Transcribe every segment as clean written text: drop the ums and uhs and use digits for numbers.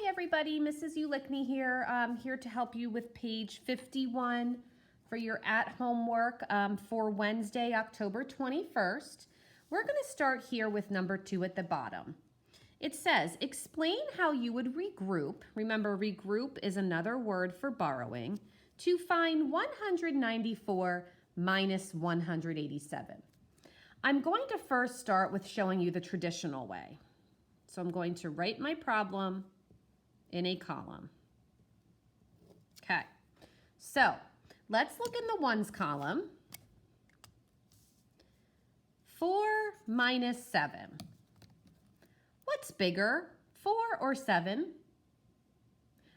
everybody, Mrs. Ulickney here. I'm here to help you with page 51 for your at-home work for Wednesday, October 21st. We're going to start here with number 2 at the bottom. It says, explain how you would regroup. Remember, regroup is another word for borrowing, to find 194 minus 187. I'm going to first start with showing you the traditional way. So I'm going to write my problem in a column. Okay, so let's look in the ones column. 4 minus 7. What's bigger, 4 or 7?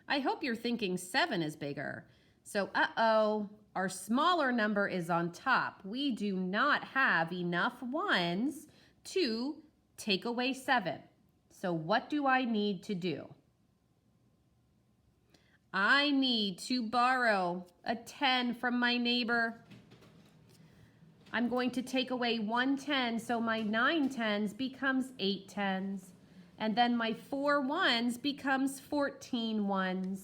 I hope you're thinking 7 is bigger. So, our smaller number is on top. We do not have enough ones to take away 7. So what do I need to do? I need to borrow a 10 from my neighbor. I'm going to take away 1 10, so my 9 10s becomes 8 10s. And then my 4 1s becomes 14 1s.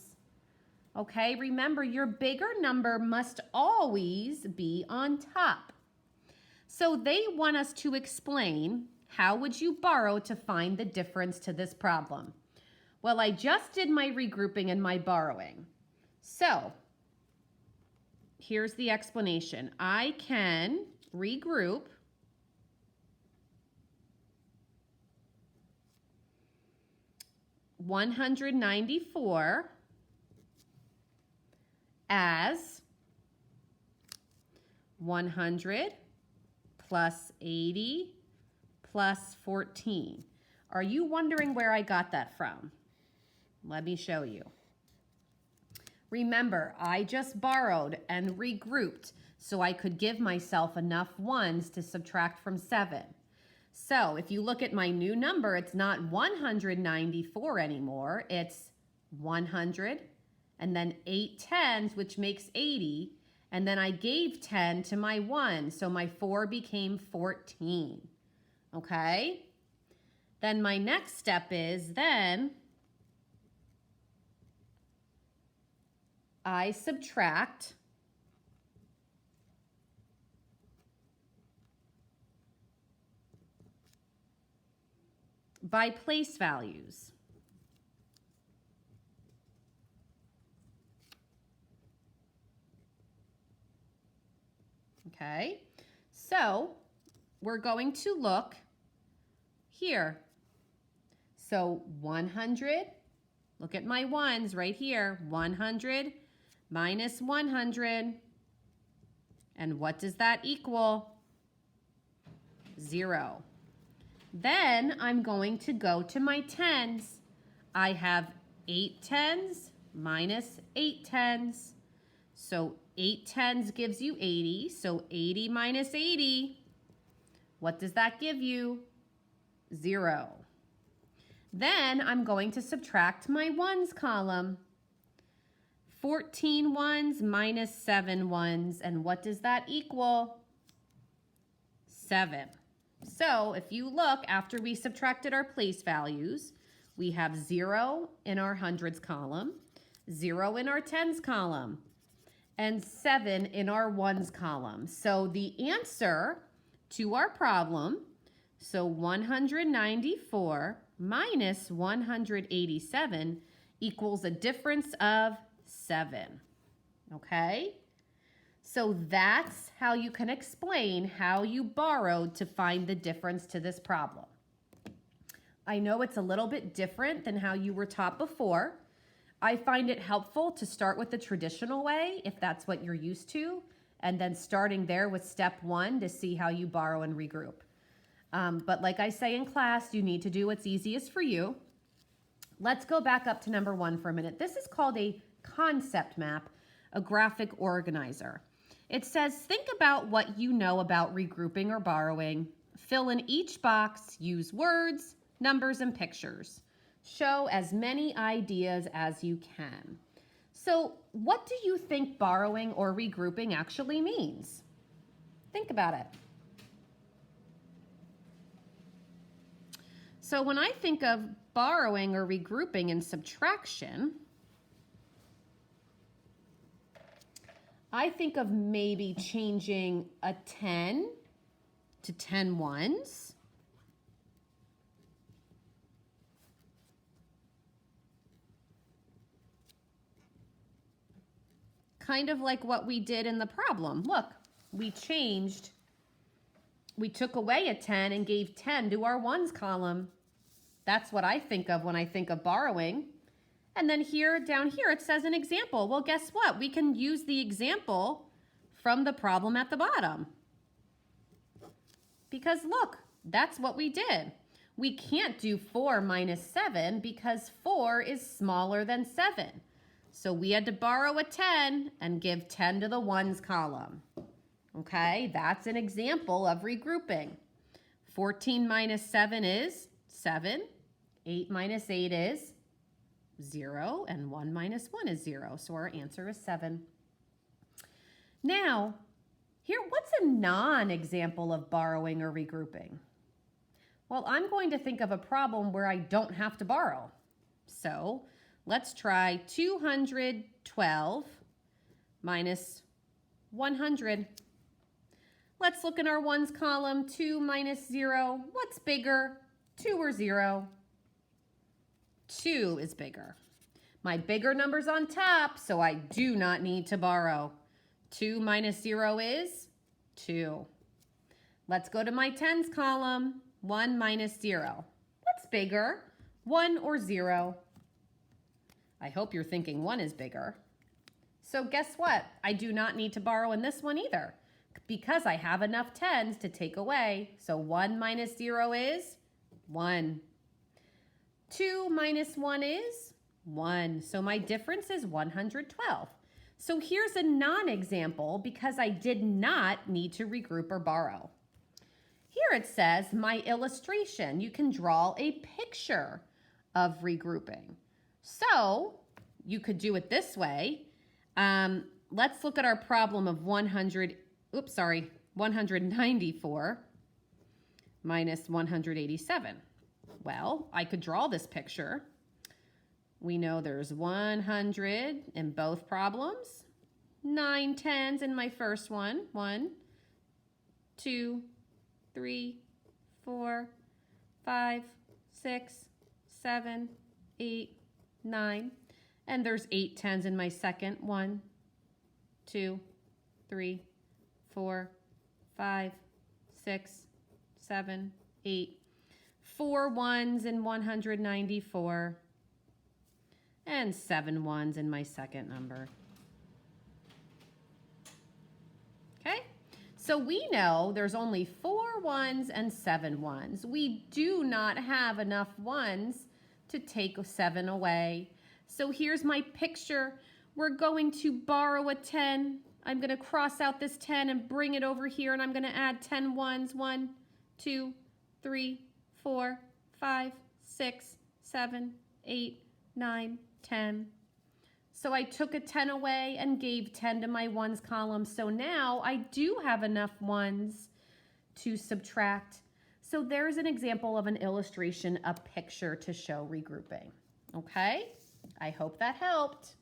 Okay, remember your bigger number must always be on top. So they want us to explain, how would you borrow to find the difference to this problem? Well, I just did my regrouping and my borrowing. So here's the explanation. I can regroup $194 as 100 plus 80 plus 14. Are you wondering where I got that from? Let me show you. Remember, I just borrowed and regrouped so I could give myself enough ones to subtract from 7. So if you look at my new number, it's not 194 anymore. It's 100 and then 8 10s, which makes 80. And then I gave 10 to my 1, so my 4 became 14. Okay? Then my next step is then I subtract by place values. Okay, so we're going to look here. So 100, look at my ones right here, 100 minus 100, and what does that equal? 0. Then I'm going to go to my 10s. I have 8 10s minus 8 10s. So 8 10s gives you 80. So 80 minus 80, what does that give you? 0. Then I'm going to subtract my ones column. 14 ones minus 7 ones. And what does that equal? 7. So if you look, after we subtracted our place values, we have 0 in our hundreds column, 0 in our tens column, and 7 in our ones column. So the answer to our problem, so 194 minus 187 equals a difference of 7. Okay? So that's how you can explain how you borrowed to find the difference to this problem. I know it's a little bit different than how you were taught before. I find it helpful to start with the traditional way, if that's what you're used to, and then starting there with step 1 to see how you borrow and regroup. But like I say in class, you need to do what's easiest for you. Let's go back up to number 1 for a minute. This is called a concept map, a graphic organizer. It says, think about what you know about regrouping or borrowing. Fill in each box, use words, numbers, and pictures. Show as many ideas as you can. So what do you think borrowing or regrouping actually means? Think about it. So when I think of borrowing or regrouping in subtraction, I think of maybe changing a 10 to 10 ones. Kind of like what we did in the problem. Look, we took away a 10 and gave 10 to our ones column. That's what I think of when I think of borrowing. And then here, down here, it says an example. Well, guess what? We can use the example from the problem at the bottom. Because look, that's what we did. We can't do 4 minus 7 because 4 is smaller than 7. So we had to borrow a 10 and give 10 to the ones column. Okay, that's an example of regrouping. 14 minus 7 is 7. 8 minus 8 is 0. And 1 minus 1 is 0. So our answer is 7. Now, here, what's a non-example of borrowing or regrouping? Well, I'm going to think of a problem where I don't have to borrow. So let's try 212 minus 100. Let's look in our ones column. 2 minus 0. What's bigger, 2 or 0? 2 is bigger. My bigger number's on top, so I do not need to borrow. 2 minus 0 is 2. Let's go to my tens column. 1 minus 0. What's bigger, 1 or 0? I hope you're thinking 1 is bigger. So guess what? I do not need to borrow in this one either because I have enough tens to take away. So 1 minus 0 is 1. 2 minus 1 is 1. So my difference is 112. So here's a non-example because I did not need to regroup or borrow. Here it says my illustration. You can draw a picture of regrouping. So you could do it this way. Let's look at our problem of 194 minus 187. Well, I could draw this picture. We know there's 100 in both problems, 9 tens in my first one. 1, 2, 3, 4, 5, 6, 7, 8, 9. And there's 8 tens in my second. 1, 2, 3, 4, 5, 6, 7, 8. 4 ones in 194. And 7 ones in my second number. Okay? So we know there's only 4 ones and 7 ones. We do not have enough ones to take 7 away. So here's my picture. We're going to borrow a 10. I'm going to cross out this 10 and bring it over here, and I'm going to add 10 ones. 1, 2, 3, 4, 5, 6, 7, 8, 9, 10. So I took a 10 away and gave 10 to my ones column. So now I do have enough ones to subtract. So there's an example of an illustration, a picture to show regrouping. Okay? I hope that helped.